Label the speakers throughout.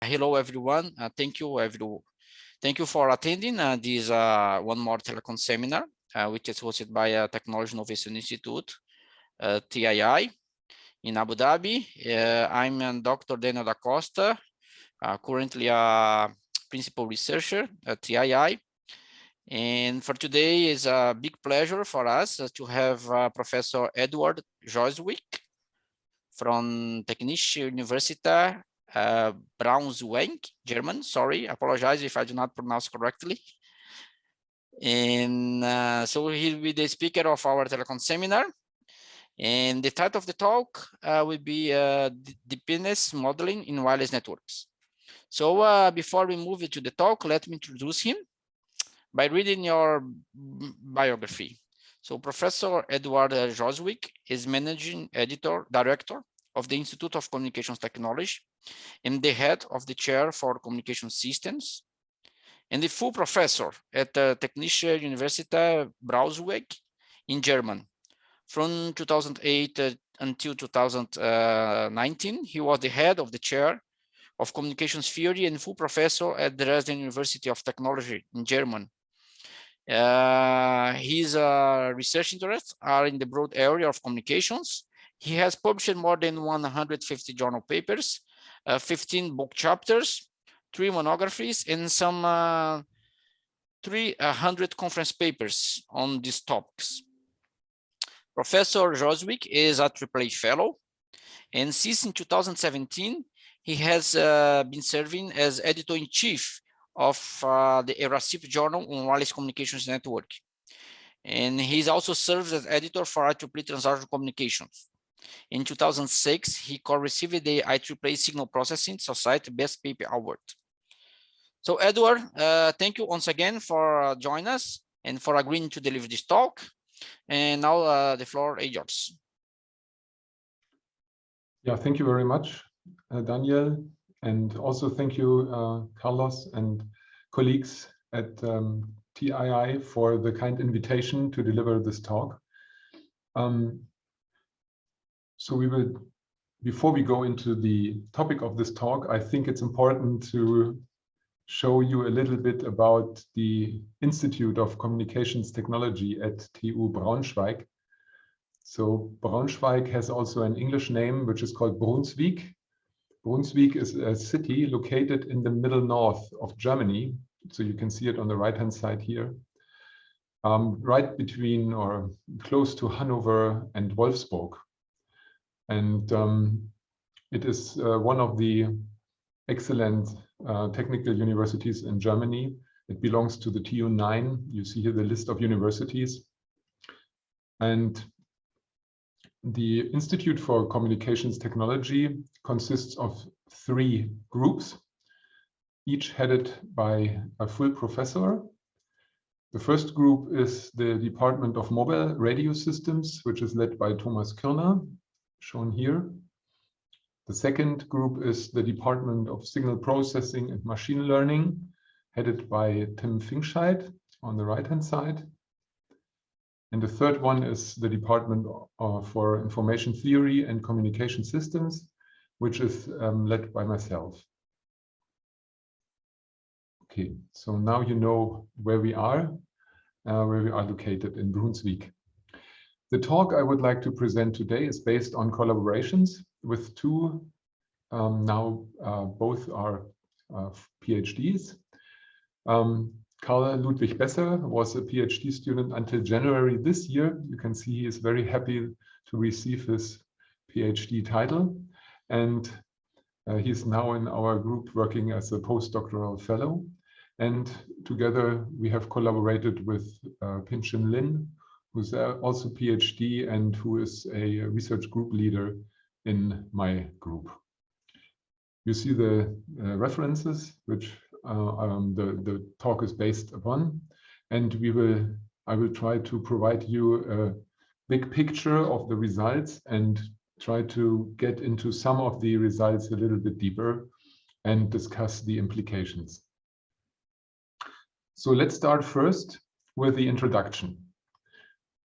Speaker 1: Hello, everyone. Thank you for attending this one more telecom seminar, which is hosted by Technische Innovation Institute, TII, in Abu Dhabi. I'm Dr. Daniel da Costa, currently a principal researcher at TII. And for today is a big pleasure for us to have Professor Eduard Jorswieck from Technische Universitaet, Braunschweig, German. Sorry, apologize if I do not pronounce correctly. And so he'll be the speaker of our telecom seminar. And the title of the talk will be Dependency Modeling in Wireless Networks. So before we move to the talk, let me introduce him by reading your biography. So Professor Eduard Jorswieck is Managing Director of the Institute of Communications Technology and the head of the chair for communication systems, and the full professor at the Technische Universität Braunschweig in German. From 2008 until 2019, he was the head of the chair of communications theory and full professor at the Dresden University of Technology in German. His research interests are in the broad area of communications. He has published more than 150 journal papers, 15 book chapters, 3 monographies, and some 300 conference papers on these topics. Professor Jorswieck is a AAA fellow, and since in 2017, he has been serving as editor-in-chief of the ERACIP journal on wireless communications network. And he's also served as editor for IEEE Transaction Communications. In 2006, he co-received the IEEE Signal Processing Society Best Paper Award. So Edward, thank you once again for joining us and for agreeing to deliver this talk. And now the floor is yours.
Speaker 2: Yeah, thank you very much, Daniel. And also thank you, Carlos and colleagues at TII for the kind invitation to deliver this talk. So we will, before we go into the topic of this talk, I think it's important to show you a little bit about the Institute of Communications Technology at TU Braunschweig. So Braunschweig has also an English name, which is called Brunswick. Brunswick is a city located in the middle north of Germany. So you can see it on the right-hand side here, right between or close to Hanover and Wolfsburg. And it is one of the excellent technical universities in Germany. It belongs to the TU9. You see here the list of universities. And the Institute for Communications Technology consists of 3 groups, each headed by a full professor. The first group is the Department of Mobile Radio Systems, which is led by Thomas Kirner, shown here. The second group is the Department of Signal Processing and Machine Learning, headed by Tim Finkscheid on the right-hand side. And the third one is the Department for Information Theory and Communication Systems, which is led by myself. Okay, so now you know where we are located in Brunswick. The talk I would like to present today is based on collaborations with 2, now both are PhDs. Karl Ludwig Besser was a PhD student until January this year. You can see he is very happy to receive his PhD title. And he's now in our group working as a postdoctoral fellow. And together we have collaborated with Pinchin Lin, who's also PhD and who is a research group leader in my group. You see the references which the talk is based upon, and I will try to provide you a big picture of the results and try to get into some of the results a little bit deeper and discuss the implications. So let's start first with the introduction.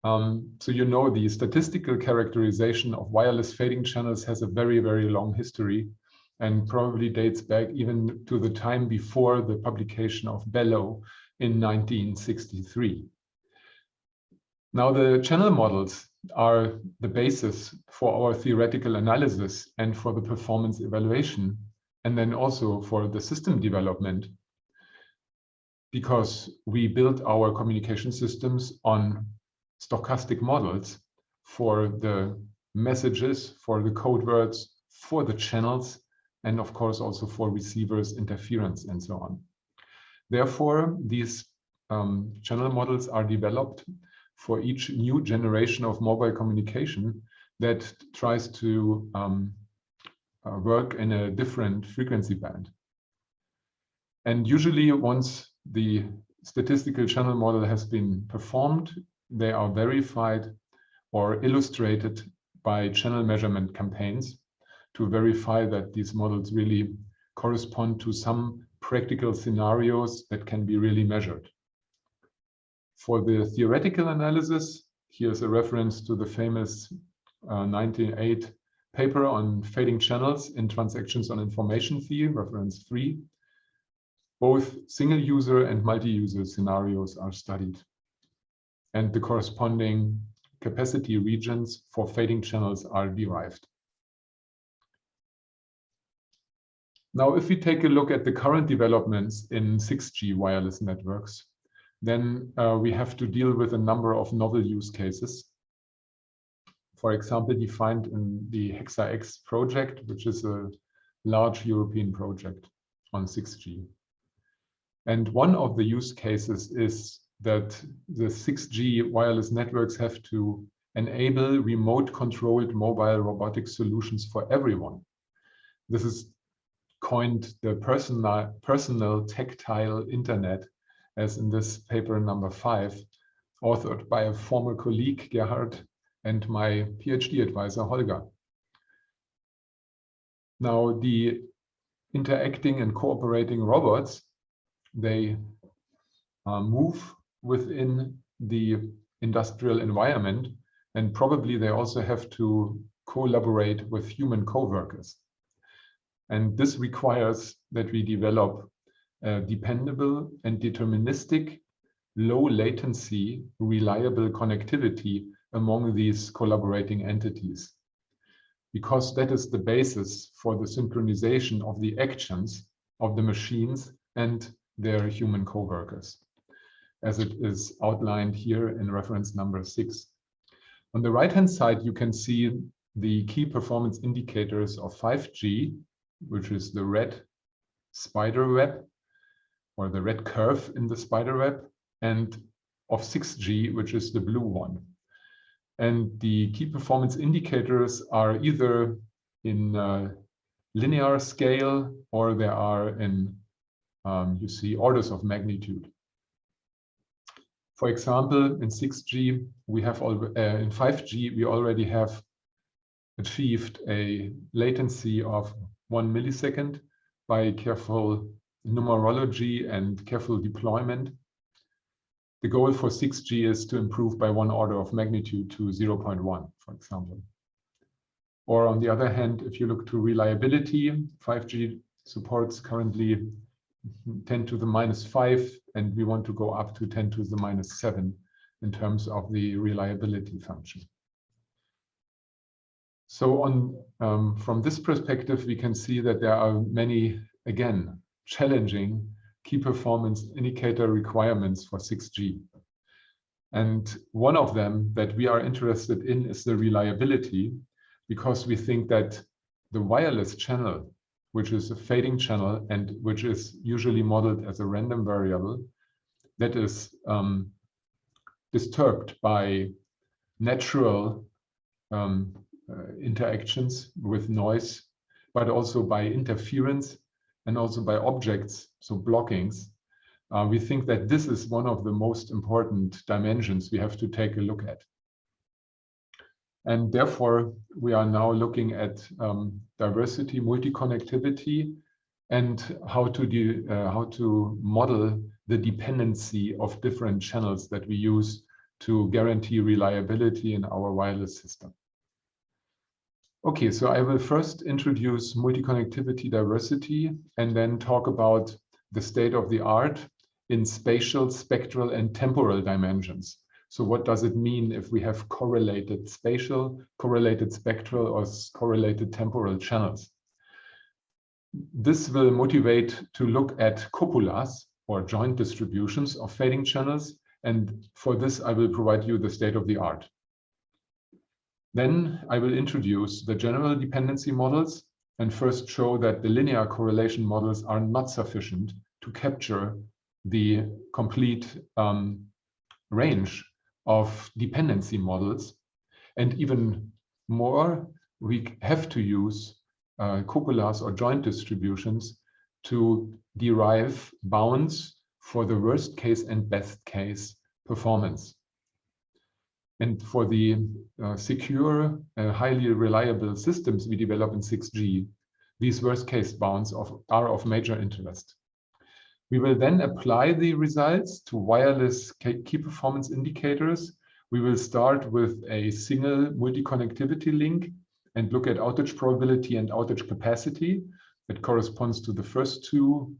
Speaker 2: So you know the statistical characterization of wireless fading channels has a very, very long history. and probably dates back even to the time before the publication of Bellow in 1963. Now, the channel models are the basis for our theoretical analysis and for the performance evaluation, and then also for the system development, because we built our communication systems on stochastic models for the messages, for the code words, for the channels, and of course also for receivers, interference, and so on. Therefore, these channel models are developed for each new generation of mobile communication that tries to work in a different frequency band. And usually once the statistical channel model has been performed, they are verified or illustrated by channel measurement campaigns to verify that these models really correspond to some practical scenarios that can be really measured. For the theoretical analysis, here's a reference to the famous 1908 paper on fading channels in transactions on information theory, reference 3. Both single-user and multi-user scenarios are studied, and the corresponding capacity regions for fading channels are derived. Now, if we take a look at the current developments in 6G wireless networks, then we have to deal with a number of novel use cases. For example, defined in the HexaX project, which is a large European project on 6G. And one of the use cases is that the 6G wireless networks have to enable remote controlled mobile robotic solutions for everyone. This is coined the personal tactile internet, as in this paper number 5, authored by a former colleague, Gerhard, and my PhD advisor, Holger. Now, the interacting and cooperating robots, they move within the industrial environment, and probably they also have to collaborate with human co-workers. And this requires that we develop dependable and deterministic, low latency, reliable connectivity among these collaborating entities, because that is the basis for the synchronization of the actions of the machines and their human co-workers, as it is outlined here in reference number 6. On the right-hand side, you can see the key performance indicators of 5G, which is the red spider web, or the red curve in the spider web, and of 6G, which is the blue one. And the key performance indicators are either in linear scale, or they are in, you see, orders of magnitude. For example, in 6G, we have in 5G, we already have achieved a latency of 1 millisecond by careful numerology and careful deployment. The goal for 6G is to improve by 1 order of magnitude to 0.1, for example. Or on the other hand, if you look to reliability, 5G supports currently 10 to the minus 5, and we want to go up to 10 to the minus 7 in terms of the reliability function. So from this perspective, we can see that there are many, again, challenging key performance indicator requirements for 6G. And one of them that we are interested in is the reliability, because we think that the wireless channel, which is a fading channel and which is usually modeled as a random variable, that is disturbed by natural interactions with noise, but also by interference and also by objects, so blockings. We think that this is one of the most important dimensions we have to take a look at. And therefore, we are now looking at diversity, multi-connectivity, and how to model the dependency of different channels that we use to guarantee reliability in our wireless system. Okay, so I will first introduce multi-connectivity diversity and then talk about the state of the art in spatial, spectral, and temporal dimensions. So what does it mean if we have correlated spatial, correlated spectral, or correlated temporal channels? This will motivate to look at copulas or joint distributions of fading channels. And for this, I will provide you the state of the art. Then I will introduce the general dependency models and first show that the linear correlation models are not sufficient to capture the complete range of dependency models. And even more, we have to use copulas or joint distributions to derive bounds for the worst case and best case performance. And for the secure, highly reliable systems we develop in 6G, these worst case bounds are of major interest. We will then apply the results to wireless key performance indicators. We will start with a single multi-connectivity link and look at outage probability and outage capacity. That corresponds to the first two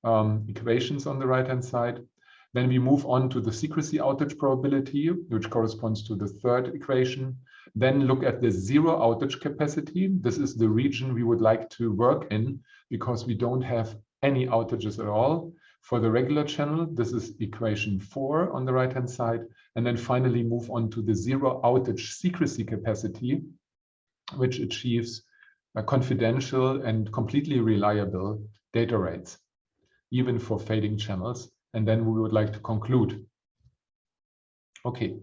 Speaker 2: equations on the right-hand side. Then we move on to the secrecy outage probability, which corresponds to the third equation. Then look at the zero outage capacity. This is the region we would like to work in because we don't have any outages at all. For the regular channel, this is equation 4 on the right-hand side. And then finally move on to the zero outage secrecy capacity, which achieves a confidential and completely reliable data rates, even for fading channels. And then we would like to conclude. Okay.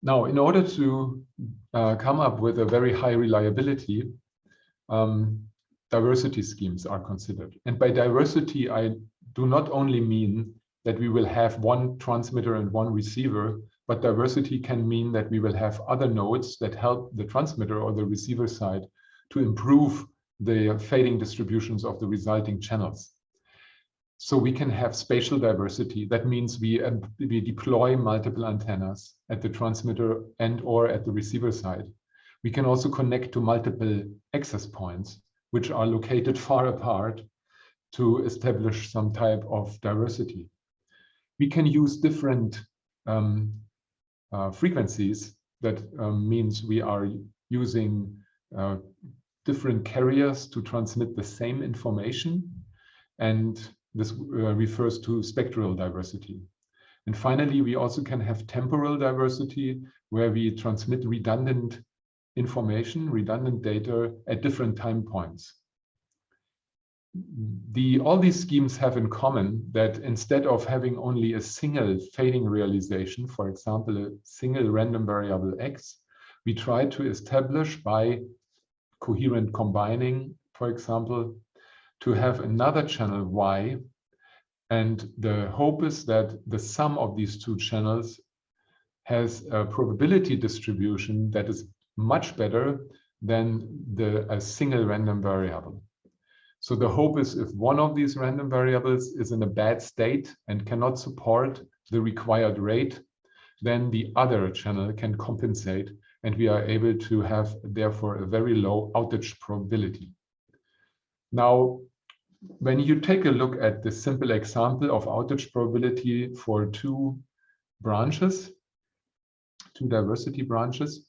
Speaker 2: Now, in order to come up with a very high reliability, diversity schemes are considered. And by diversity, I do not only mean that we will have one transmitter and one receiver, but diversity can mean that we will have other nodes that help the transmitter or the receiver side to improve the fading distributions of the resulting channels. So we can have spatial diversity. That means we deploy multiple antennas at the transmitter and or at the receiver side. We can also connect to multiple access points, which are located far apart to establish some type of diversity. We can use different frequencies. That means we are using different carriers to transmit the same information. And this refers to spectral diversity. And finally, we also can have temporal diversity, where we transmit redundant information, redundant data at different time points. All these schemes have in common that instead of having only a single fading realization, for example, a single random variable x, we try to establish by coherent combining, for example, to have another channel y, and the hope is that the sum of these two channels has a probability distribution that is much better than a single random variable. So the hope is if one of these random variables is in a bad state and cannot support the required rate, then the other channel can compensate, and we are able to have therefore a very low outage probability. Now, when you take a look at the simple example of outage probability for two branches, two diversity branches,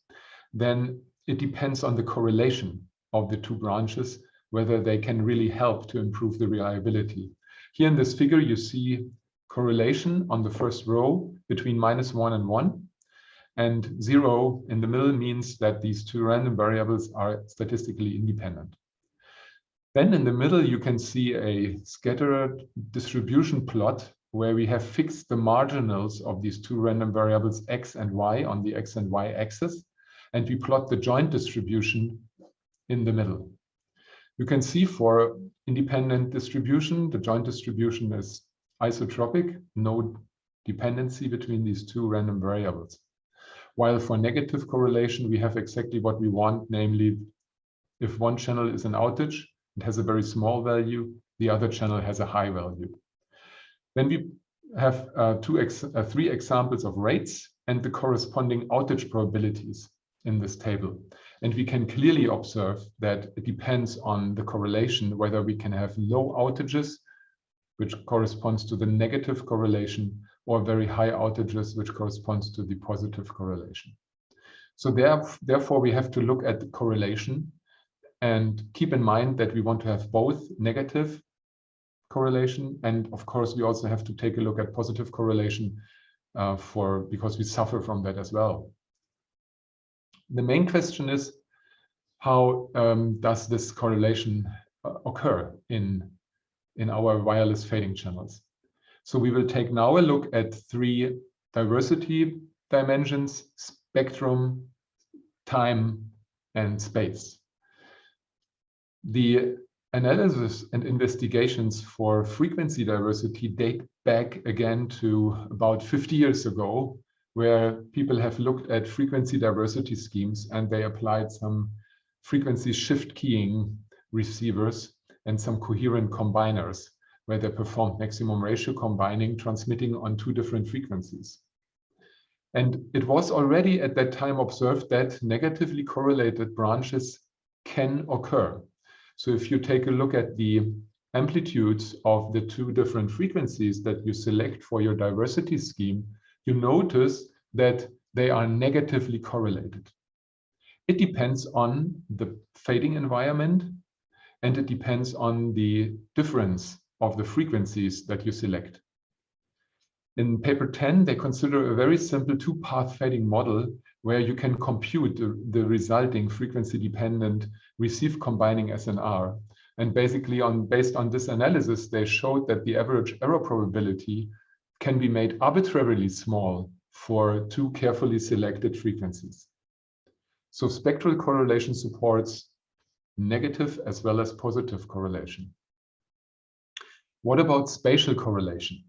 Speaker 2: then it depends on the correlation of the two branches, whether they can really help to improve the reliability. Here in this figure, you see correlation on the first row between -1 and 1, and 0 in the middle means that these two random variables are statistically independent. Then in the middle, you can see a scattered distribution plot where we have fixed the marginals of these two random variables x and y on the x and y axis, and we plot the joint distribution in the middle. You can see for independent distribution, the joint distribution is isotropic, no dependency between these two random variables. While for negative correlation, we have exactly what we want, namely, if one channel is an outage, it has a very small value, the other channel has a high value. Then we have three examples of rates and the corresponding outage probabilities in this table. And we can clearly observe that it depends on the correlation, whether we can have low outages, which corresponds to the negative correlation, or very high outages, which corresponds to the positive correlation. So therefore, we have to look at the correlation and keep in mind that we want to have both negative correlation, and of course, we also have to take a look at positive correlation because we suffer from that as well. The main question is, how does this correlation occur in our wireless fading channels? So we will take now a look at 3 diversity dimensions: spectrum, time, and space. The analysis and investigations for frequency diversity date back again to about 50 years ago, where people have looked at frequency diversity schemes and they applied some frequency shift keying receivers and some coherent combiners, where they performed maximum ratio combining, transmitting on 2 different frequencies. And it was already at that time observed that negatively correlated branches can occur. So if you take a look at the amplitudes of the 2 different frequencies that you select for your diversity scheme, you notice that they are negatively correlated. It depends on the fading environment, and it depends on the difference of the frequencies that you select. In paper 10, they consider a very simple 2-path fading model where you can compute the resulting frequency-dependent receive combining SNR. And basically, based on this analysis, they showed that the average error probability can be made arbitrarily small for 2 carefully selected frequencies. So spectral correlation supports negative as well as positive correlation. What about spatial correlation?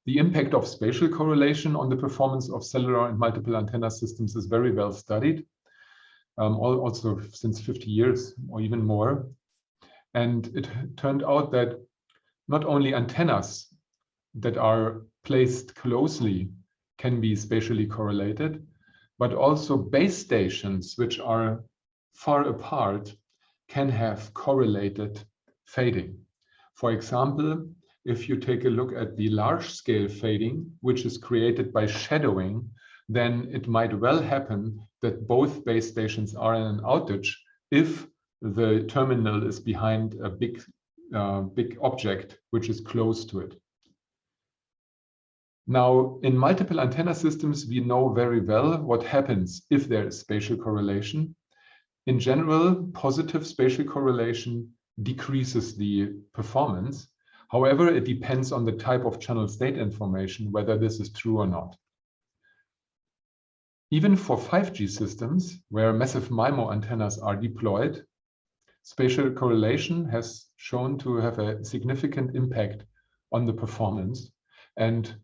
Speaker 2: The impact of spatial correlation on the performance of cellular and multiple antenna systems is very well studied, also since 50 years or even more. And it turned out that not only antennas that are placed closely can be spatially correlated, but also base stations which are far apart can have correlated fading. For example, if you take a look at the large-scale fading, which is created by shadowing, then it might well happen that both base stations are in an outage if the terminal is behind a big object which is close to it. Now, in multiple antenna systems, we know very well what happens if there is spatial correlation. In general, positive spatial correlation decreases the performance. However, it depends on the type of channel state information, whether this is true or not. Even for 5G systems, where massive MIMO antennas are deployed, spatial correlation has shown to have a significant impact on the performance. And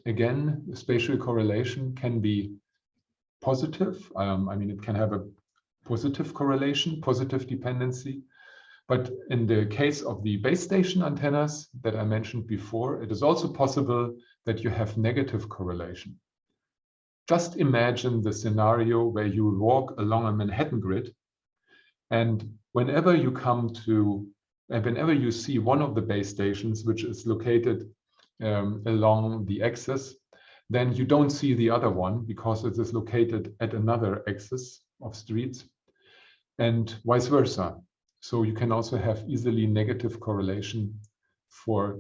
Speaker 2: again, spatial correlation can be positive. I mean, it can have a positive correlation, positive dependency. But in the case of the base station antennas that I mentioned before, it is also possible that you have negative correlation. Just imagine the scenario where you walk along a Manhattan grid, and whenever you see one of the base stations which is located along the axis, then you don't see the other one because it is located at another axis of streets, and vice versa. So you can also have easily negative correlation for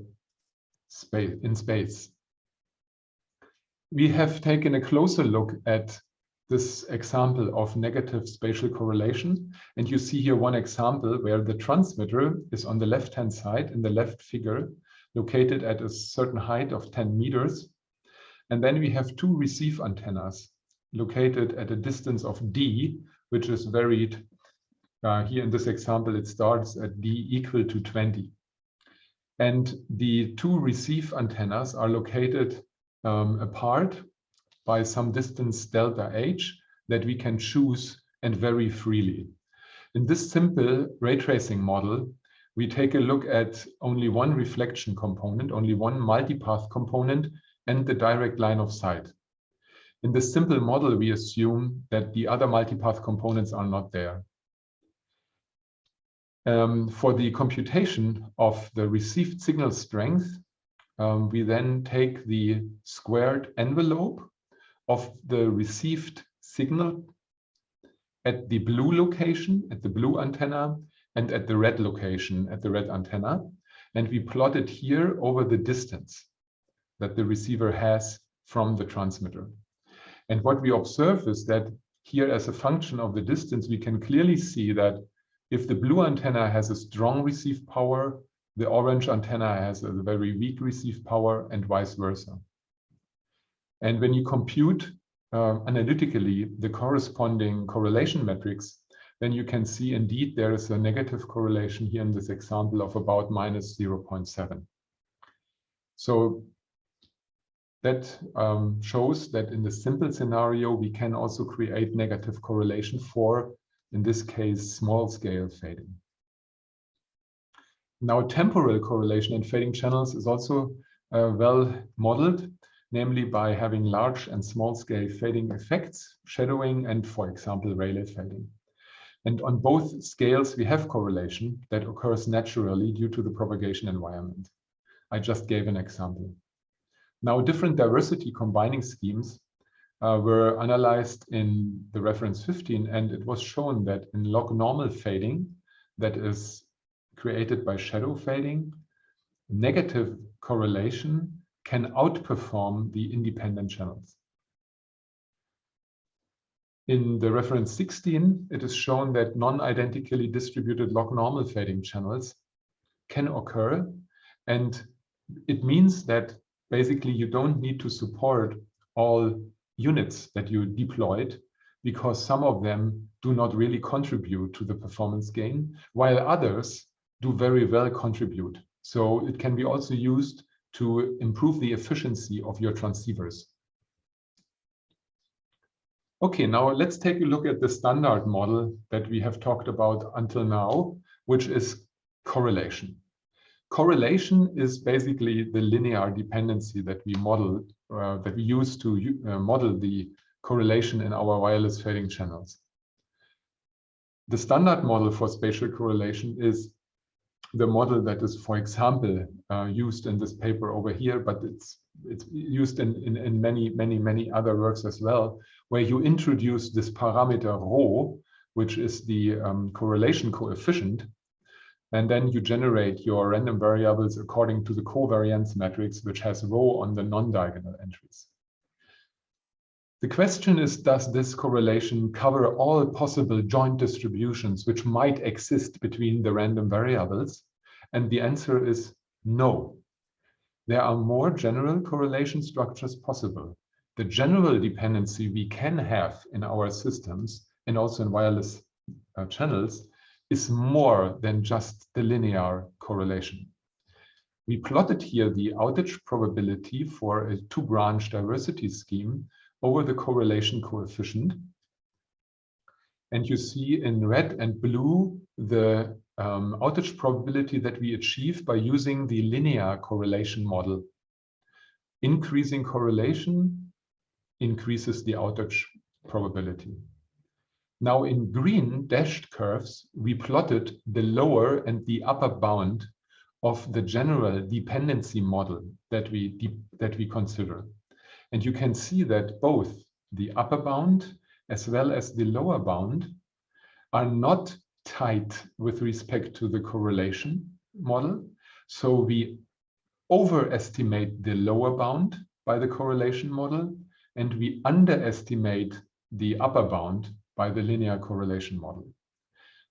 Speaker 2: space in space. We have taken a closer look at this example of negative spatial correlation, and you see here one example where the transmitter is on the left-hand side in the left figure, located at a certain height of 10 meters. And then we have 2 receive antennas located at a distance of d, which is varied. Here in this example, it starts at d equal to 20. And the 2 receive antennas are located apart by some distance delta h that we can choose and vary freely. In this simple ray tracing model, we take a look at only one reflection component, only one multipath component, and the direct line of sight. In this simple model, we assume that the other multipath components are not there. For the computation of the received signal strength, we then take the squared envelope of the received signal at the blue location, at the blue antenna, and at the red location, at the red antenna. And we plot it here over the distance that the receiver has from the transmitter. And what we observe is that here, as a function of the distance, we can clearly see that if the blue antenna has a strong receive power, the orange antenna has a very weak receive power, and vice versa. And when you compute analytically the corresponding correlation metrics, then you can see indeed there is a negative correlation here in this example of about minus 0.7. So that shows that in the simple scenario, we can also create negative correlation for, in this case, small scale fading. Now, temporal correlation in fading channels is also well modeled, namely by having large and small scale fading effects, shadowing, and, for example, Rayleigh fading. And on both scales, we have correlation that occurs naturally due to the propagation environment. I just gave an example. Now, different diversity combining schemes were analyzed in the reference 15, and it was shown that in log normal fading, that is created by shadow fading, negative correlation can outperform the independent channels. In the reference 16, it is shown that non-identically distributed log normal fading channels can occur, and it means that basically you don't need to support all units that you deployed, because some of them do not really contribute to the performance gain, while others do very well contribute. So it can be also used to improve the efficiency of your transceivers. Okay, now let's take a look at the standard model that we have talked about until now, which is correlation. Correlation is basically the linear dependency that we model, that we use to model the correlation in our wireless fading channels. The standard model for spatial correlation is the model that is, for example, used in this paper over here, but it's used in many other works as well, where you introduce this parameter rho, which is the correlation coefficient, and then you generate your random variables according to the covariance matrix, which has rho on the non-diagonal entries. The question is, does this correlation cover all possible joint distributions which might exist between the random variables? And the answer is no. There are more general correlation structures possible. The general dependency we can have in our systems and also in wireless channels is more than just the linear correlation. We plotted here the outage probability for a two-branch diversity scheme over the correlation coefficient. And you see in red and blue the outage probability that we achieve by using the linear correlation model. Increasing correlation increases the outage probability. Now in green dashed curves, we plotted the lower and the upper bound of the general dependency model that we consider. And you can see that both the upper bound as well as the lower bound are not tight with respect to the correlation model. So we overestimate the lower bound by the correlation model, and we underestimate the upper bound by the linear correlation model.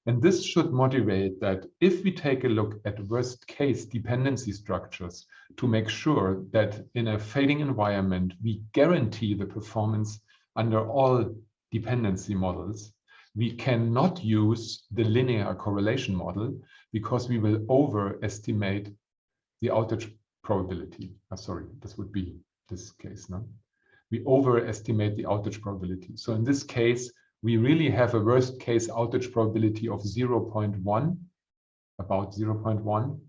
Speaker 2: And this should motivate that if we take a look at worst case dependency structures to make sure that in a fading environment, we guarantee the performance under all dependency models, we cannot use the linear correlation model because we will overestimate the outage probability. Sorry, this would be this case, no? We overestimate the outage probability. So in this case, we really have a worst case outage probability of 0.1, about 0.1,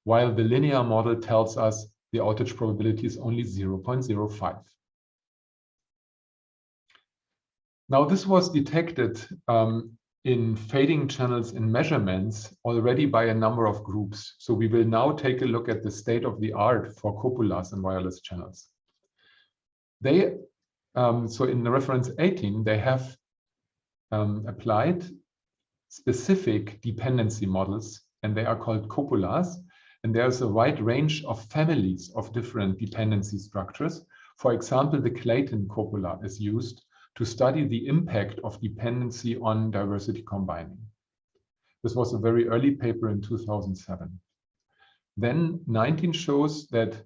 Speaker 2: while the linear model tells us the outage probability is only 0.05. Now, this was detected in fading channels in measurements already by a number of groups. So we will now take a look at the state of the art for copulas and wireless channels. They, so in the reference 18, they have applied specific dependency models, and they are called copulas. And there's a wide range of families of different dependency structures. For example, the Clayton Copula is used to study the impact of dependency on diversity combining. This was a very early paper in 2007. Then 19 shows that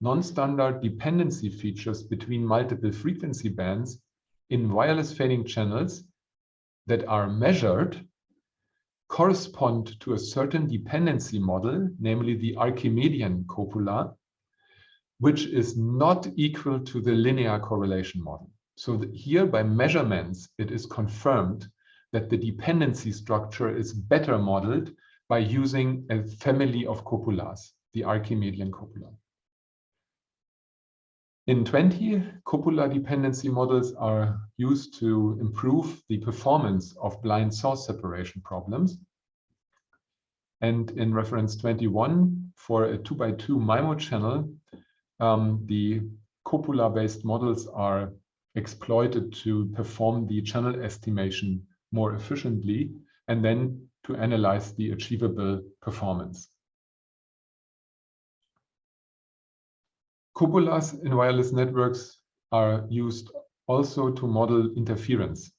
Speaker 2: non-standard dependency features between multiple frequency bands in wireless fading channels that are measured correspond to a certain dependency model, namely the Archimedean copula, which is not equal to the linear correlation model. So here by measurements, it is confirmed that the dependency structure is better modeled by using a family of copulas, the Archimedean copula. In 20, copula dependency models are used to improve the performance of blind source separation problems. And in reference 21, for a 2x2 MIMO channel, the copula-based models are exploited to perform the channel estimation more efficiently and then to analyze the achievable performance. Copulas in wireless networks are used also to model interference.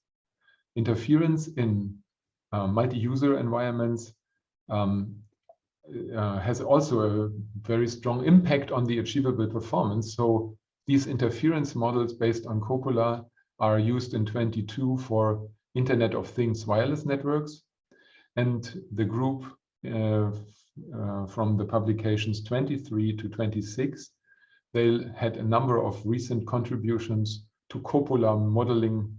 Speaker 2: Interference in multi-user environments has also a very strong impact on the achievable performance. So these interference models based on copula are used in 22 for Internet of Things wireless networks. And the group from the publications 23 to 26, they had a number of recent contributions to copula modeling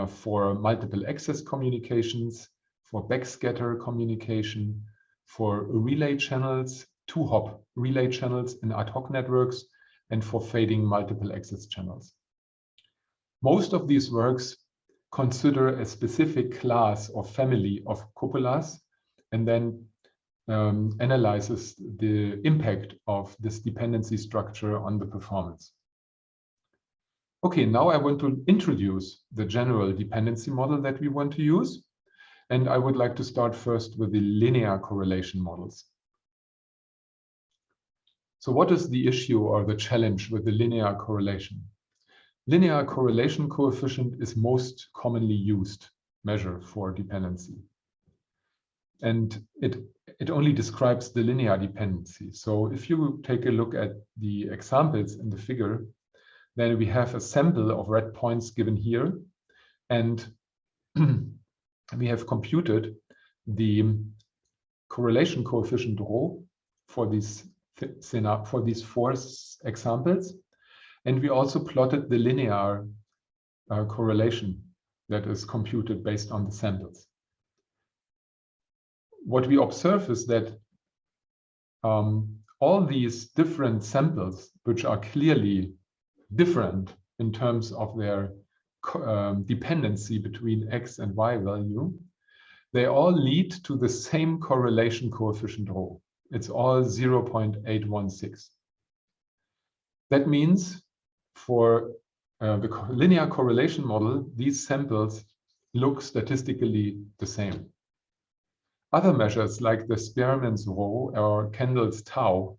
Speaker 2: for multiple access communications, for backscatter communication, for relay channels, 2-hop relay channels in ad hoc networks, and for fading multiple access channels. Most of these works consider a specific class or family of copulas and then analyzes the impact of this dependency structure on the performance. Okay, now I want to introduce the general dependency model that we want to use. And I would like to start first with the linear correlation models. So what is the issue or the challenge with the linear correlation? Linear correlation coefficient is most commonly used measure for dependency. And it only describes the linear dependency. So if you take a look at the examples in the figure, then we have a sample of red points given here. And we have computed the correlation coefficient rho for these 4 examples. And we also plotted the linear correlation that is computed based on the samples. What we observe is that all these different samples, which are clearly different in terms of their dependency between x and y value, they all lead to the same correlation coefficient rho. It's all 0.816. That means for the linear correlation model, these samples look statistically the same. Other measures like the Spearman's rho or Kendall's tau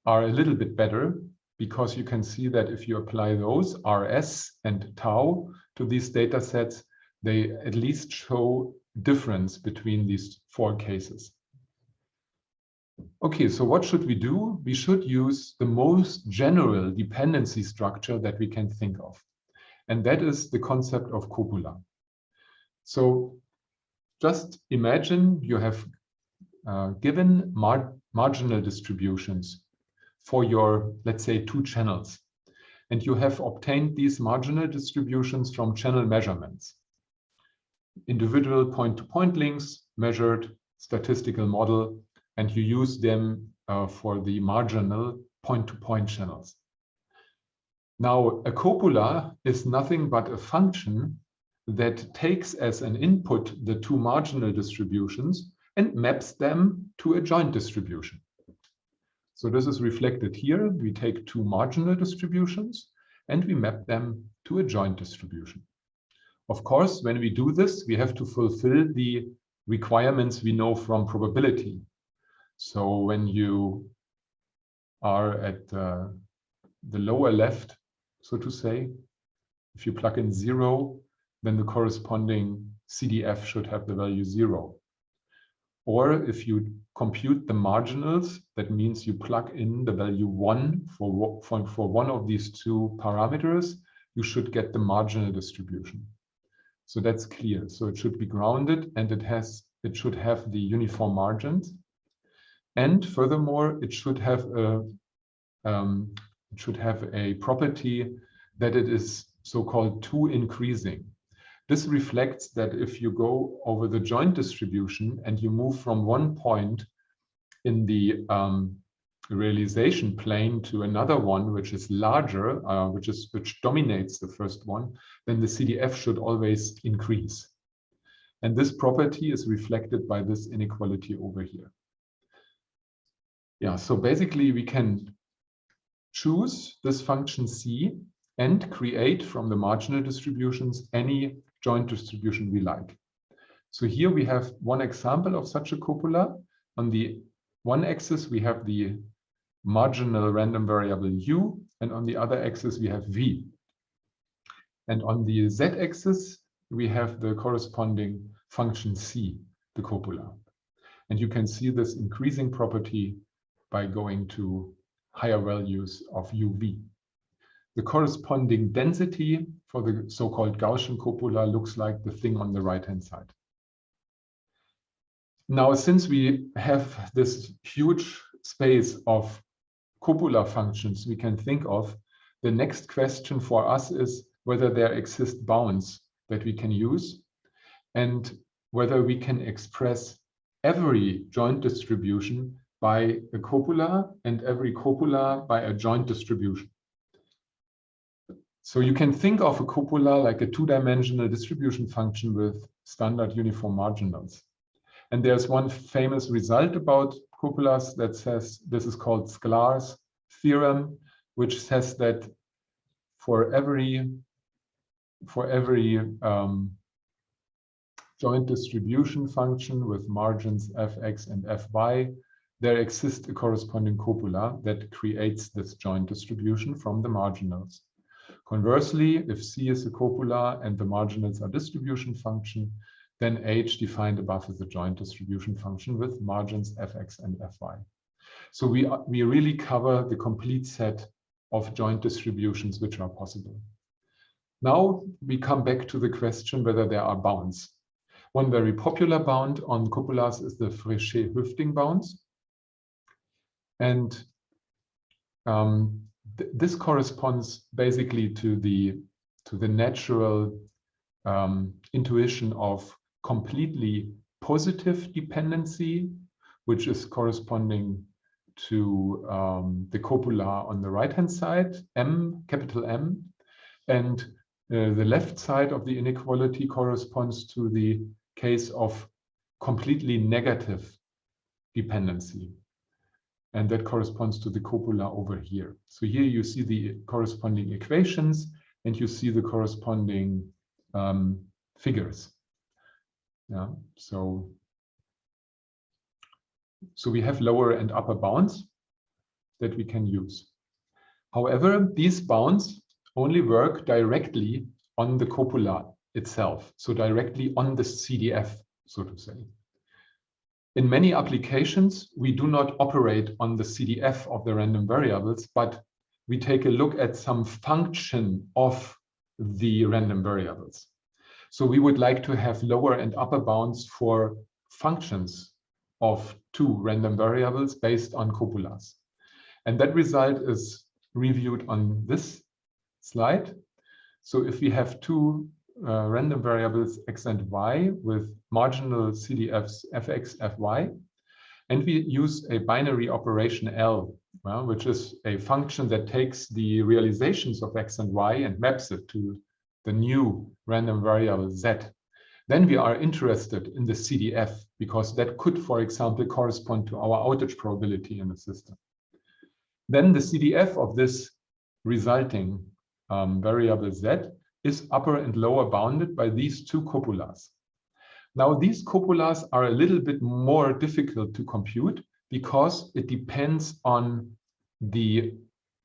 Speaker 2: are a little bit better, because you can see that if you apply those RS and tau to these data sets, they at least show difference between these 4 cases. Okay, so what should we do? We should use the most general dependency structure that we can think of. And that is the concept of copula. So just imagine you have given marginal distributions for your, let's say, 2 channels. And you have obtained these marginal distributions from channel measurements. Individual point-to-point links measured, statistical model, and you use them for the marginal point-to-point channels. Now, a copula is nothing but a function that takes as an input the two marginal distributions and maps them to a joint distribution. So this is reflected here. We take two marginal distributions and we map them to a joint distribution. Of course, when we do this, we have to fulfill the requirements we know from probability. So when you are at the lower left, so to say, if you plug in 0, then the corresponding CDF should have the value 0. Or if you compute the marginals, that means you plug in the value 1 for one of these two parameters, you should get the marginal distribution. So that's clear. So it should be grounded and it should have the uniform margins. And furthermore, it should have a property that it is so-called two increasing. This reflects that if you go over the joint distribution and you move from one point in the realization plane to another one, which is larger, which dominates the first one, then the CDF should always increase. And this property is reflected by this inequality over here. Yeah, so basically we can choose this function C and create from the marginal distributions any joint distribution we like. So here we have one example of such a copula. On the one axis, we have the marginal random variable u, and on the other axis, we have v. And on the z-axis, we have the corresponding function c, the copula. And you can see this increasing property by going to higher values of uv. The corresponding density for the so-called Gaussian copula looks like the thing on the right-hand side. Now, since we have this huge space of copula functions we can think of, the next question for us is whether there exist bounds that we can use and whether we can express every joint distribution by a copula and every copula by a joint distribution. So you can think of a copula like a two-dimensional distribution function with standard uniform marginals. And there's one famous result about copulas that says, this is called Sclars Theorem, which says that for every joint distribution function with margins fx and fy, there exists a corresponding copula that creates this joint distribution from the marginals. Conversely, if C is a copula and the marginals are distribution function, then H defined above is a joint distribution function with margins fx and fy. So we really cover the complete set of joint distributions which are possible. Now we come back to the question whether there are bounds. One very popular bound on copulas is the Fréchet-Höfting bounds. And this corresponds basically to the natural intuition of completely positive dependency, which is corresponding to the copula on the right-hand side, M, capital M, and the left side of the inequality corresponds to the case of completely negative dependency. And that corresponds to the copula over here. So here you see the corresponding equations and you see the corresponding figures. Yeah, so we have lower and upper bounds that we can use. However, these bounds only work directly on the copula itself, so directly on the CDF, so to say. In many applications, we do not operate on the CDF of the random variables, but we take a look at some function of the random variables. So we would like to have lower and upper bounds for functions of two random variables based on copulas. And that result is reviewed on this slide. So if we have two random variables x and y with marginal CDFs fx, fy, and we use a binary operation L, which is a function that takes the realizations of x and y and maps it to the new random variable z, then we are interested in the CDF, because that could, for example, correspond to our outage probability in the system. Then the CDF of this resulting variable z is upper and lower bounded by these two copulas. Now, these copulas are a little bit more difficult to compute because it depends on the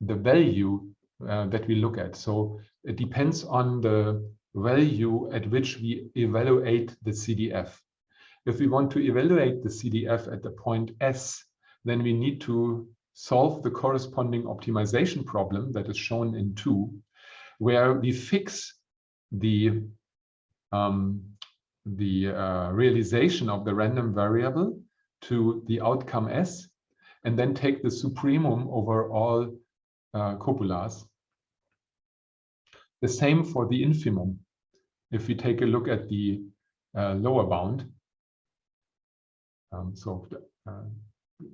Speaker 2: value that we look at. So it depends on the value at which we evaluate the CDF. If we want to evaluate the CDF at the point S, then we need to solve the corresponding optimization problem that is shown in 2, where we fix the realization of the random variable to the outcome S, and then take the supremum over all copulas. The same for the infimum. If we take a look at the lower bound,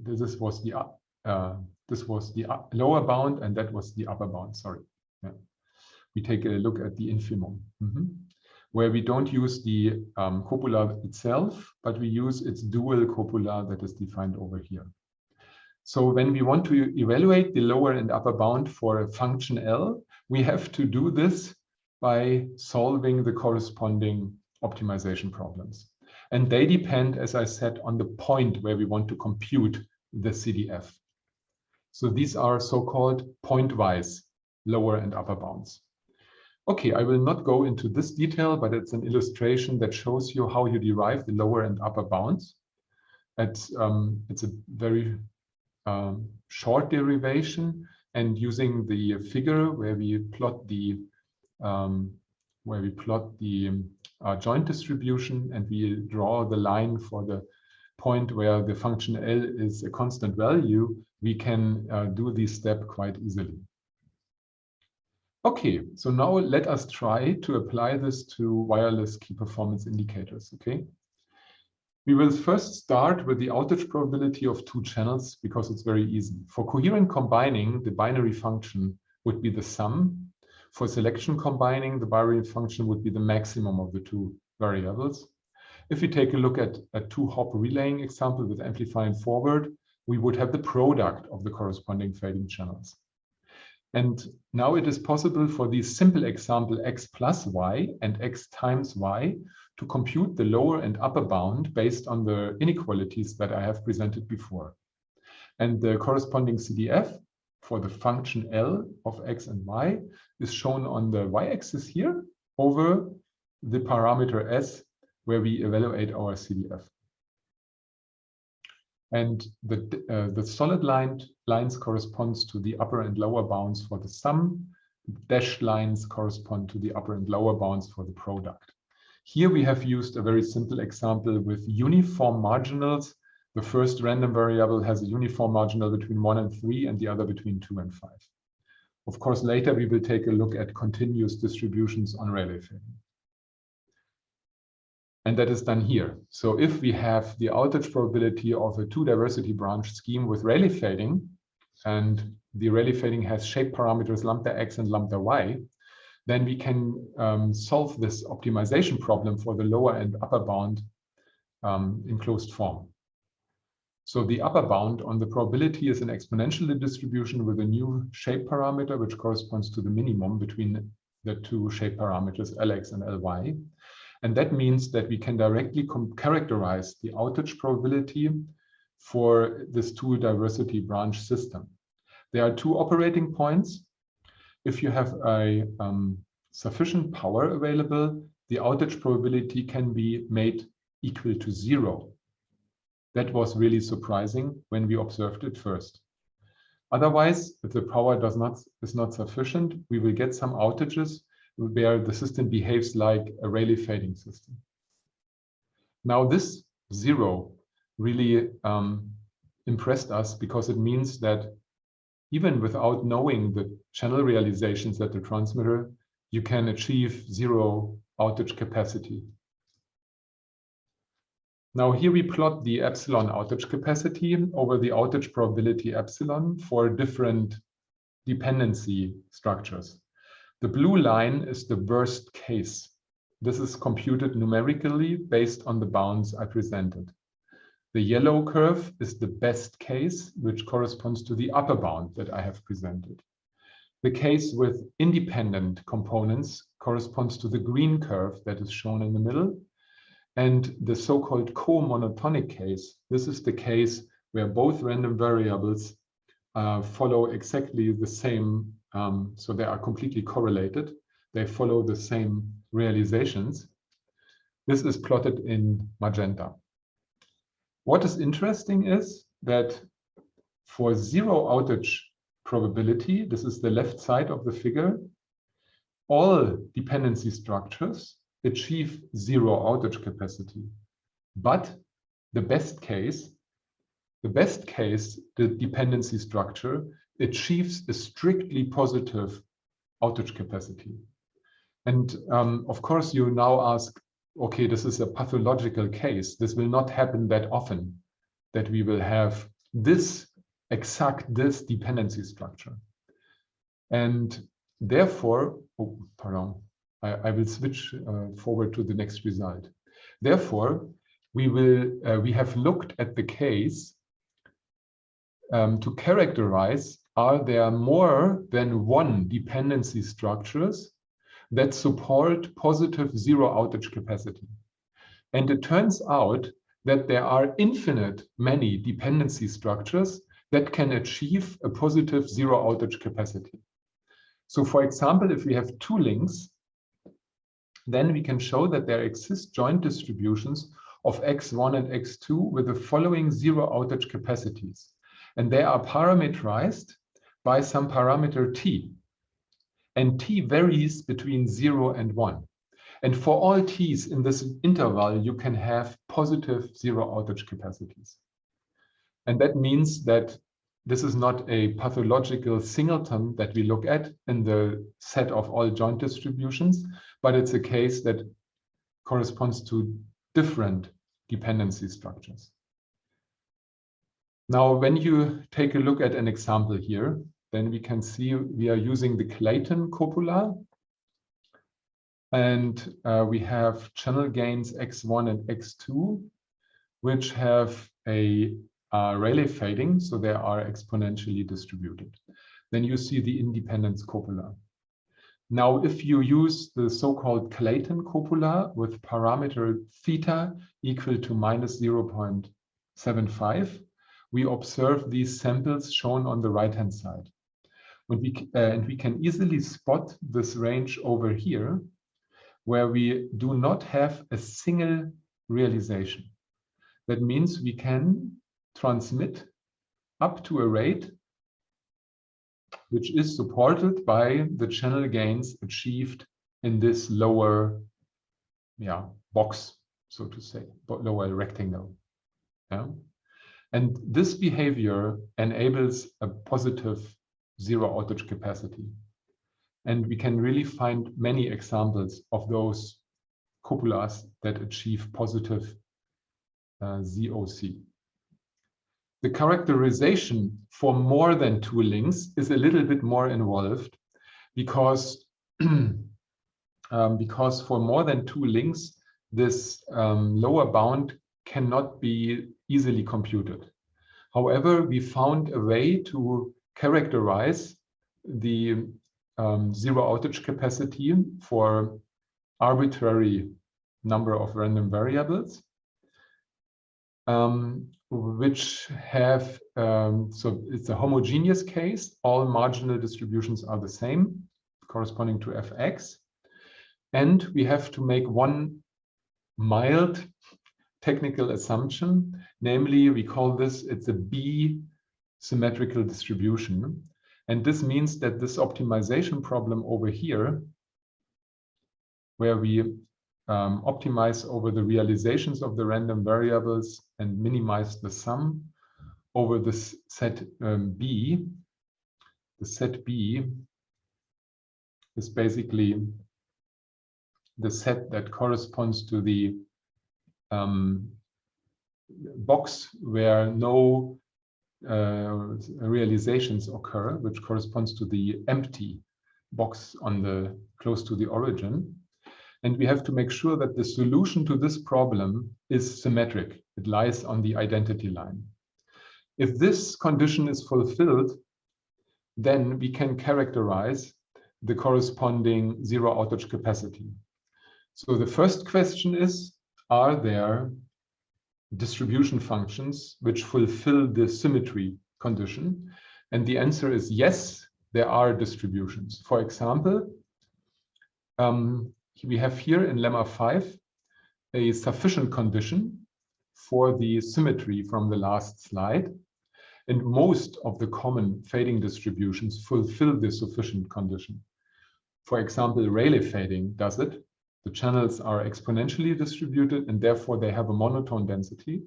Speaker 2: this was the lower bound, and that was the upper bound. Sorry, yeah. We take a look at the infimum, where we don't use the copula itself, but we use its dual copula that is defined over here. So when we want to evaluate the lower and upper bound for a function L, we have to do this by solving the corresponding optimization problems. And they depend, as I said, on the point where we want to compute the CDF. So these are so-called point-wise lower and upper bounds. Okay, I will not go into this detail, but it's an illustration that shows you how you derive the lower and upper bounds. It's a very short derivation, and using the figure where we plot the joint distribution, and we draw the line for the point where the function L is a constant value, we can do this step quite easily. Okay, so now let us try to apply this to wireless key performance indicators, okay? We will first start with the outage probability of 2 channels because it's very easy. For coherent combining, the binary function would be the sum. For selection combining, the binary function would be the maximum of the 2 variables. If we take a look at a 2-hop relaying example with amplify and forward, we would have the product of the corresponding fading channels. And now it is possible for these simple example x plus y and x times y to compute the lower and upper bound based on the inequalities that I have presented before. And the corresponding CDF for the function L of x and y is shown on the y-axis here over the parameter s, where we evaluate our CDF. And the solid lines corresponds to the upper and lower bounds for the sum. Dashed lines correspond to the upper and lower bounds for the product. Here we have used a very simple example with uniform marginals. The first random variable has a uniform marginal between 1 and 3, and the other between 2 and 5. Of course, later we will take a look at continuous distributions on Rayleigh fading. And that is done here. So if we have the outage probability of a 2-diversity branch scheme with Rayleigh fading, and the Rayleigh fading has shape parameters lambda x and lambda y, then we can solve this optimization problem for the lower and upper bound in closed form. So the upper bound on the probability is an exponential distribution with a new shape parameter, which corresponds to the minimum between the 2 shape parameters Lx and Ly. And that means that we can directly characterize the outage probability for this 2-diversity branch system. There are 2 operating points. If you have a sufficient power available, the outage probability can be made equal to 0. That was really surprising when we observed it first. Otherwise, if the power is not sufficient, we will get some outages where the system behaves like a Rayleigh fading system. Now this 0 really impressed us because it means that even without knowing the channel realizations at the transmitter, you can achieve 0 outage capacity. Now here we plot the epsilon outage capacity over the outage probability epsilon for different dependency structures. The blue line is the worst case. This is computed numerically based on the bounds I presented. The yellow curve is the best case, which corresponds to the upper bound that I have presented. The case with independent components corresponds to the green curve that is shown in the middle. And the so-called co-monotonic case, this is the case where both random variables follow exactly the same, so they are completely correlated. They follow the same realizations. This is plotted in magenta. What is interesting is that for zero outage probability, this is the left side of the figure, all dependency structures achieve zero outage capacity. But the best case, the dependency structure achieves a strictly positive outage capacity. And of course, you now ask, okay, this is a pathological case. This will not happen that often, that we will have this dependency structure. And therefore, I will switch forward to the next result. Therefore, we have looked at the case to characterize, are there more than one dependency structures that support positive zero outage capacity? And it turns out that there are infinite many dependency structures that can achieve a positive zero outage capacity. So for example, if we have two links, then we can show that there exist joint distributions of x1 and x2 with the following zero outage capacities. And they are parameterized by some parameter t. And t varies between 0 and 1. And for all t's in this interval, you can have positive zero outage capacities. And that means that this is not a pathological singleton that we look at in the set of all joint distributions, but it's a case that corresponds to different dependency structures. Now, when you take a look at an example here, then we can see we are using the Clayton Copula. And we have channel gains x1 and x2, which have a Rayleigh fading, so they are exponentially distributed. Then you see the independence copula. Now, if you use the so-called Clayton copula with parameter theta equal to minus 0.75, we observe these samples shown on the right-hand side. And we can easily spot this range over here, where we do not have a single realization. That means we can transmit up to a rate which is supported by the channel gains achieved in this lower box, so to say, lower rectangle. Yeah? And this behavior enables a positive zero outage capacity. And we can really find many examples of those copulas that achieve positive ZOC. The characterization for more than two links is a little bit more involved because, because for more than two links, this lower bound cannot be easily computed. However, we found a way to characterize the zero outage capacity for arbitrary number of random variables, which have, so it's a homogeneous case. All marginal distributions are the same, corresponding to fx. And we have to make one mild technical assumption, namely we call this, it's a B symmetrical distribution. And this means that this optimization problem over here, where we optimize over the realizations of the random variables and minimize the sum over this set B, the set B is basically the set that corresponds to the box where no realizations occur, which corresponds to the empty box on the close to the origin. And we have to make sure that the solution to this problem is symmetric. It lies on the identity line. If this condition is fulfilled, then we can characterize the corresponding zero-outage capacity. So the first question is, are there distribution functions which fulfill the symmetry condition? And the answer is yes, there are distributions. For example, we have here in lemma 5 a sufficient condition for the symmetry from the last slide. And most of the common fading distributions fulfill this sufficient condition. For example, Rayleigh fading does it. The channels are exponentially distributed and therefore they have a monotone density.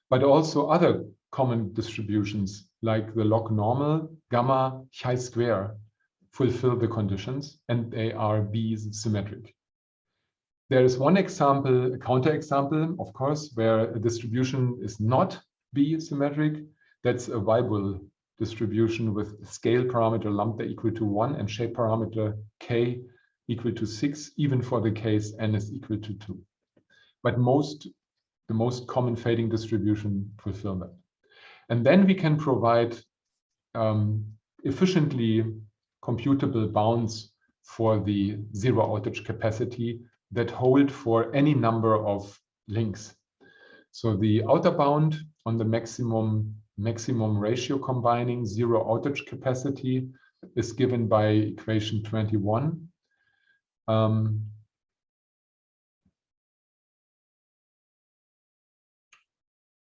Speaker 2: But also other common distributions like the log normal, gamma, chi-square fulfill the conditions and they are B-symmetric. There is one example, a counterexample, of course, where a distribution is not B-symmetric. That's a Weibull distribution with scale parameter lambda equal to 1 and shape parameter k equal to 6, even for the case n is equal to 2. But the most common fading distribution fulfill that. And then we can provide efficiently computable bounds for the zero-outage capacity that hold for any number of links. So the outer bound on the maximum ratio combining zero-outage capacity is given by equation 21.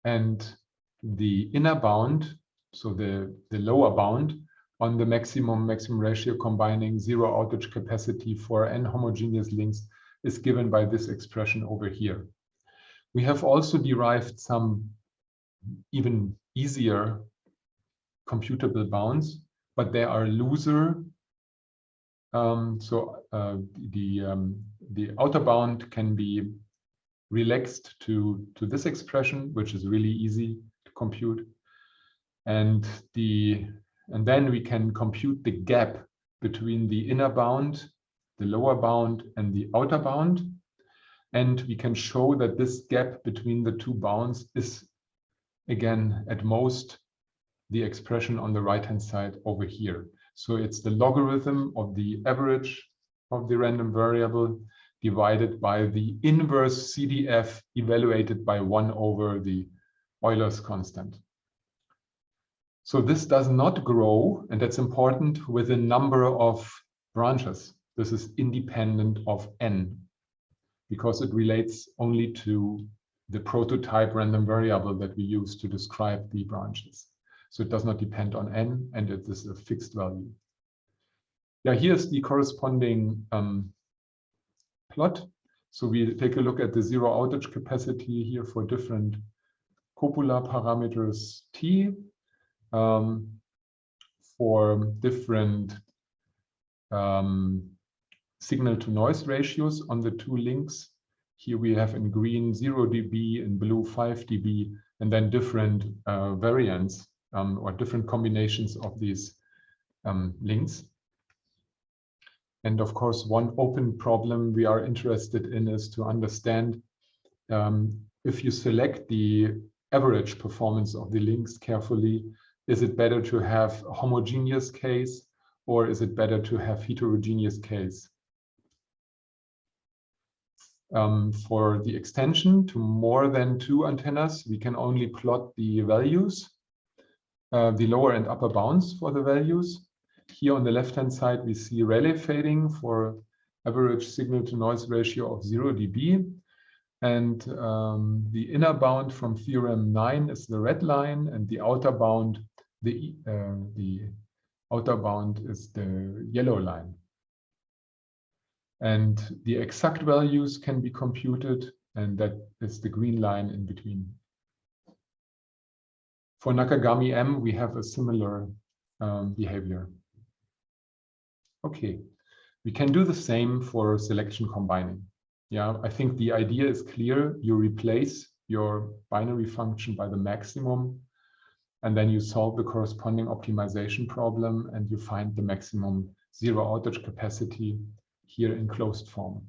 Speaker 2: And the inner bound, so the lower bound on the maximum ratio combining zero-outage capacity for n homogeneous links is given by this expression over here. We have also derived some even easier computable bounds, but they are looser. The outer bound can be relaxed to this expression, which is really easy to compute. And then we can compute the gap between the inner bound, the lower bound, and the outer bound. And we can show that this gap between the two bounds is, again, at most, the expression on the right-hand side over here. So it's the logarithm of the average of the random variable divided by the inverse CDF evaluated by 1 over the Euler's constant. So this does not grow, and that's important, with a number of branches. This is independent of n, because it relates only to the prototype random variable that we use to describe the branches. So it does not depend on n, and it is a fixed value. Yeah, here's the corresponding plot. So we take a look at the zero-outage capacity here for different Copula parameters t, for different signal-to-noise ratios on the two links. Here we have in green 0 dB, in blue 5 dB, and then different variants or different combinations of these links. And of course, one open problem we are interested in is to understand if you select the average performance of the links carefully, is it better to have a homogeneous case or is it better to have heterogeneous case? For the extension to more than 2 antennas, we can only plot the values, the lower and upper bounds for the values. Here on the left-hand side, we see Rayleigh fading for average signal-to-noise ratio of 0 dB. And the inner bound from theorem 9 is the red line, and the outer bound, the outer bound is the yellow line. And the exact values can be computed, and that is the green line in between. For Nakagami M, we have a similar behavior. Okay, we can do the same for selection combining. Yeah, I think the idea is clear. You replace your binary function by the maximum, and then you solve the corresponding optimization problem, and you find the maximum zero outage capacity here in closed form.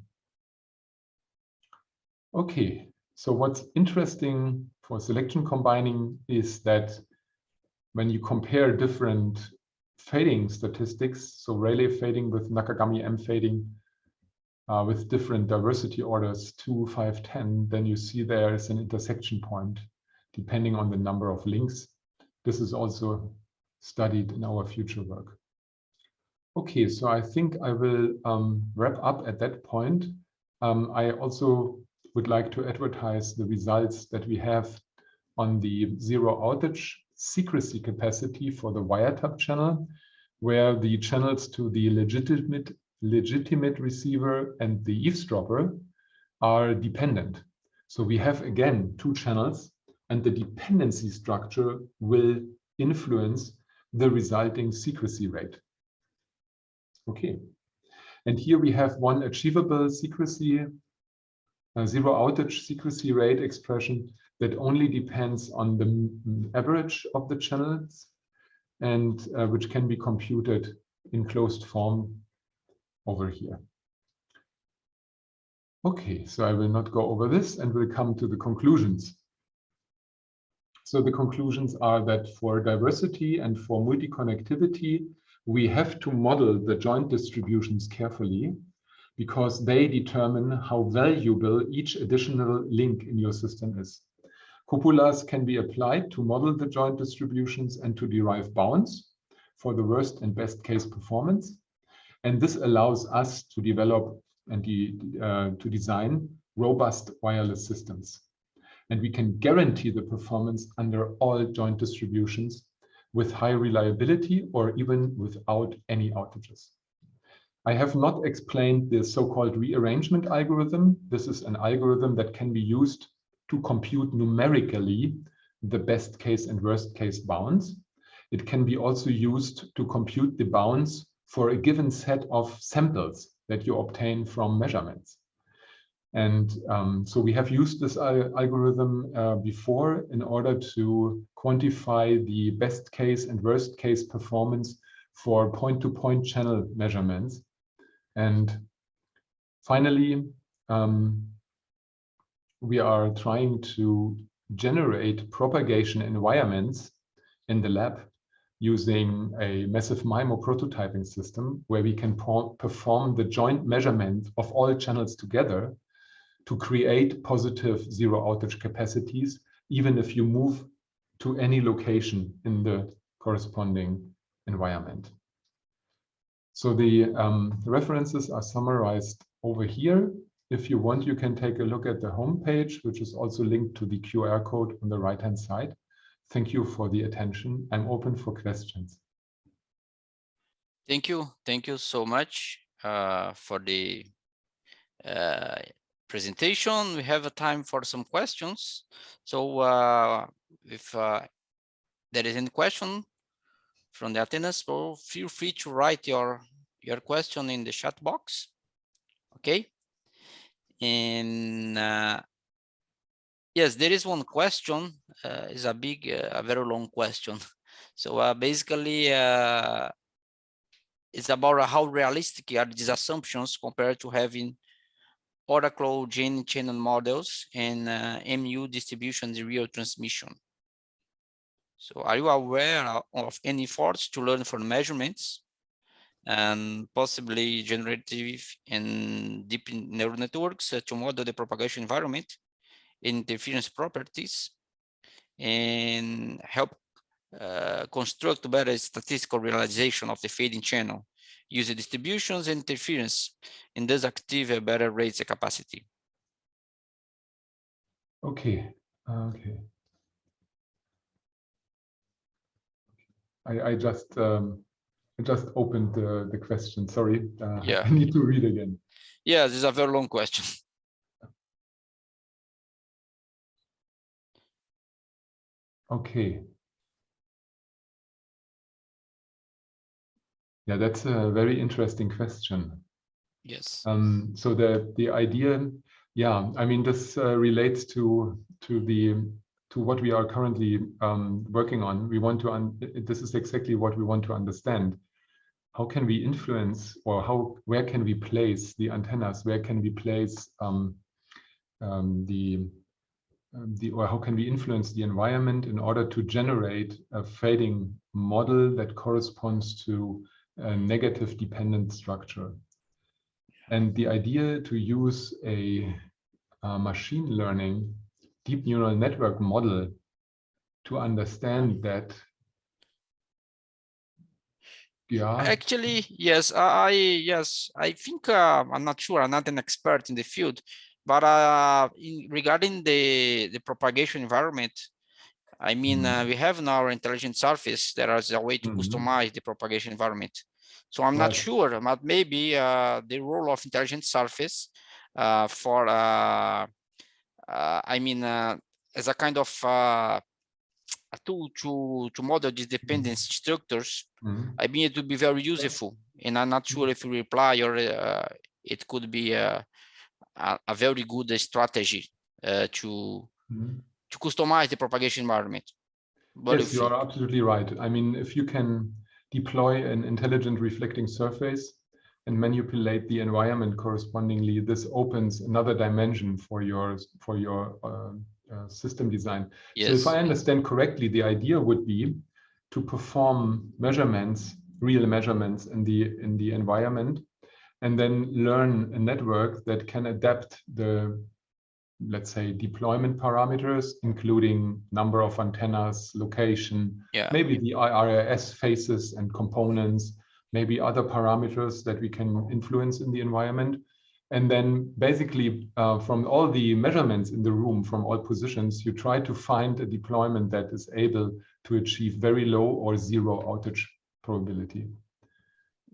Speaker 2: Okay, so what's interesting for selection combining is that when you compare different fading statistics, so Rayleigh fading with Nakagami M fading with different diversity orders 2, 5, 10, then you see there is an intersection point depending on the number of links. This is also studied in our future work. Okay, so I think I will wrap up at that point. I also would like to advertise the results that we have on the zero outage secrecy capacity for the wiretap channel, where the channels to the legitimate receiver and the eavesdropper are dependent. So we have again two channels, and the dependency structure will influence the resulting secrecy rate. Okay, and here we have one achievable secrecy, zero outage secrecy rate expression that only depends on the average of the channels and which can be computed in closed form over here. Okay, so I will not go over this and will come to the conclusions. So the conclusions are that for diversity and for multiconnectivity, we have to model the joint distributions carefully because they determine how valuable each additional link in your system is. Copulas can be applied to model the joint distributions and to derive bounds for the worst and best case performance. And this allows us to develop and to design robust wireless systems. And we can guarantee the performance under all joint distributions with high reliability or even without any outages. I have not explained the so-called rearrangement algorithm. This is an algorithm that can be used to compute numerically the best case and worst case bounds. It can be also used to compute the bounds for a given set of samples that you obtain from measurements. And so we have used this algorithm before in order to quantify the best case and worst case performance for point-to-point channel measurements. And finally, we are trying to generate propagation environments in the lab using a massive MIMO prototyping system where we can perform the joint measurement of all channels together to create positive zero outage capacities, even if you move to any location in the corresponding environment. So the references are summarized over here. If you want, you can take a look at the homepage, which is also linked to the QR code on the right-hand side. Thank you for the attention. I'm open for questions.
Speaker 1: Thank you so much for the presentation. We have a time for some questions. So if there is any question from the attendees, so feel free to write your question in the chat box. Okay. And yes, there is one question. It's a very long question. So basically, it's about how realistic are these assumptions compared to having Oracle Gene channel models and MU distribution in real transmission. So are you aware of any efforts to learn from measurements and possibly generative and deep neural networks to model the propagation environment, interference properties, and help construct better statistical realization of the fading channel, using distributions and interference, and thus active a better rates capacity?
Speaker 2: Okay. Okay. I just opened the question. Sorry.
Speaker 1: Yeah.
Speaker 2: I need to read again.
Speaker 1: Yeah, this is a very long question.
Speaker 2: Okay. Yeah, that's a very interesting question.
Speaker 1: Yes.
Speaker 2: So the idea, yeah, I mean, this relates to what we are currently working on. We want to this is exactly what we want to understand. how can we influence, or where can we place the antennas? Where can we place or how can we influence the environment in order to generate a fading model that corresponds to a negative dependent structure? And the idea to use a machine learning deep neural network model to understand that. Yeah.
Speaker 1: Actually, yes, I think I'm not sure. I'm not an expert in the field, but regarding the propagation environment, I mean, we have now our intelligent surface. There is a way to customize the propagation environment. So I'm not sure, but maybe the role of intelligent surface for, I mean, as a kind of a tool to model these dependency structures, I mean, it would be very useful. And I'm not sure if you reply or it could be a very good strategy to customize the propagation environment.
Speaker 2: Yes, you are absolutely right. I mean, if you can deploy an intelligent reflecting surface and manipulate the environment correspondingly, this opens another dimension for your system design.
Speaker 1: Yes.
Speaker 2: So if I understand correctly, the idea would be to perform measurements, real measurements in the environment, and then learn a network that can adapt the, let's say, deployment parameters, including number of antennas, location, maybe the IRS faces and components, maybe other parameters that we can influence in the environment. And then basically from all the measurements in the room, from all positions, you try to find a deployment that is able to achieve very low or zero outage probability.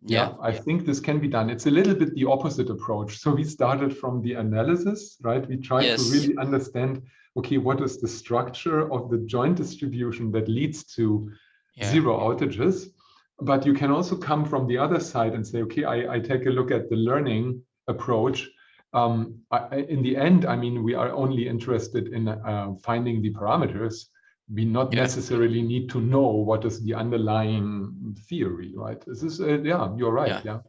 Speaker 2: Yeah, I think this can be done. It's a little bit the opposite approach. So we started from the analysis, right? We tried to really understand, okay, what is the structure of the joint distribution that leads to zero outages? But you can also come from the other side and say, okay, I take a look at the learning approach. In the end, I mean, we are only interested in finding the parameters. We not necessarily need to know what is the underlying theory, right? This is, you're right. Yeah,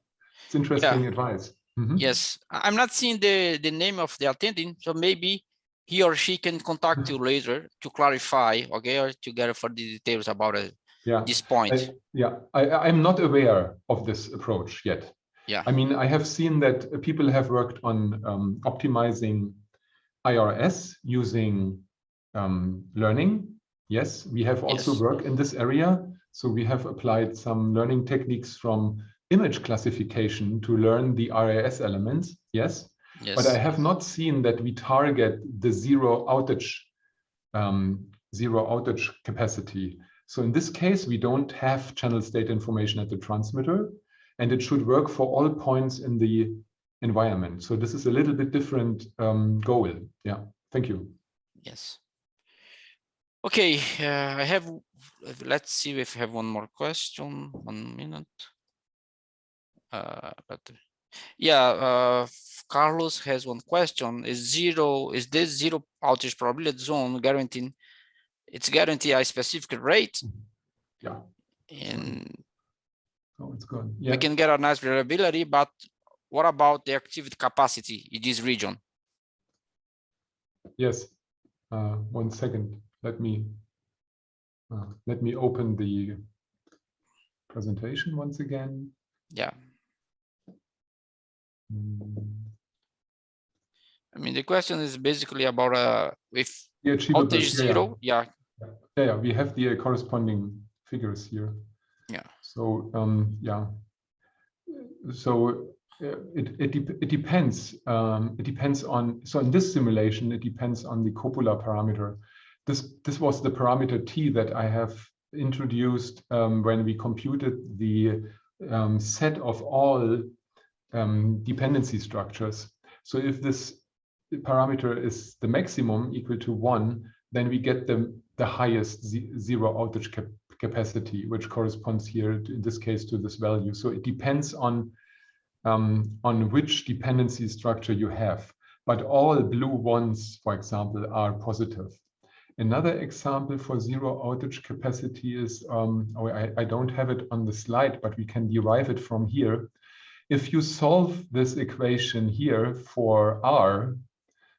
Speaker 2: it's interesting advice.
Speaker 1: Yes, I'm not seeing the name of the attending, so maybe he or she can contact you later to clarify, okay, or to get for the details about this point.
Speaker 2: I'm not aware of this approach yet.
Speaker 1: Yeah,
Speaker 2: I mean, I have seen that people have worked on optimizing IRS using learning. Yes, we have also worked in this area. So we have applied some learning techniques from image classification to learn the RAS elements. Yes. But I have not seen that we target the zero outage capacity. So in this case, we don't have channel state information at the transmitter, and it should work for all points in the environment. So this is a little bit different goal. Yeah, thank you.
Speaker 1: Yes. Okay, I have, let's see if I have one more question. 1 minute. Carlos has one question. Is this zero outage probability zone guaranteeing a specific rate?
Speaker 2: Yeah.
Speaker 1: And
Speaker 2: it's good.
Speaker 1: We can get a nice reliability, but what about the activity capacity in this region?
Speaker 2: Yes. 1 second. Let me open the presentation once again.
Speaker 1: Yeah. I mean, the question is basically about if outage zero. Yeah.
Speaker 2: We have the corresponding figures here.
Speaker 1: Yeah.
Speaker 2: So so it depends. It depends on. So in this simulation, it depends on the Copula parameter. This was the parameter T that I have introduced when we computed the set of all dependency structures. So if this parameter is the maximum equal to 1, then we get the highest zero outage capacity, which corresponds here in this case to this value. So it depends on which dependency structure you have, but all blue ones, for example, are positive. Another example for zero outage capacity is, I don't have it on the slide, but we can derive it from here. If you solve this equation here for R,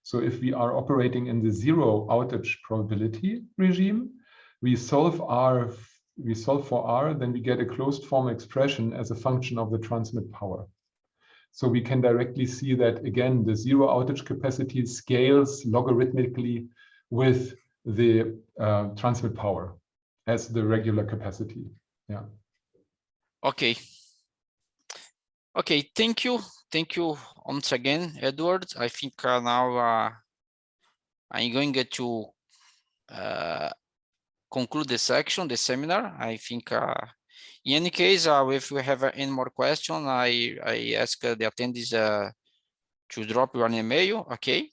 Speaker 2: so if we are operating in the zero outage probability regime, we solve for R, then we get a closed form expression as a function of the transmit power. So we can directly see that, again, the zero outage capacity scales logarithmically with the transmit power as the regular capacity. Yeah.
Speaker 1: Okay. Okay, thank you. Thank you once again, Edward. I think now I'm going to conclude the section, the seminar. I think in any case, if we have any more questions, I ask the attendees to drop you an email, okay?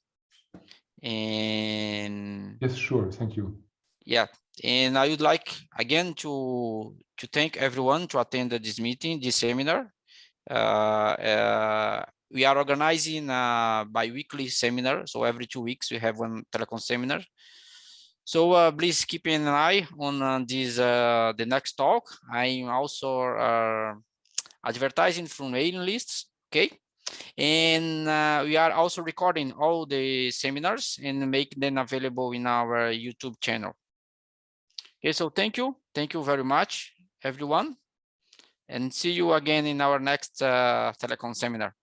Speaker 1: And
Speaker 2: yes, sure, thank you.
Speaker 1: Yeah, and I would like again to thank everyone to attend this meeting, this seminar. We are organizing a bi-weekly seminar, so every 2 weeks we have one telecom seminar. So please keep an eye on this the next talk. I'm also advertising from mailing lists, okay? And we are also recording all the seminars and make them available in our YouTube channel. Okay, so thank you very much, everyone, and see you again in our next telecom seminar.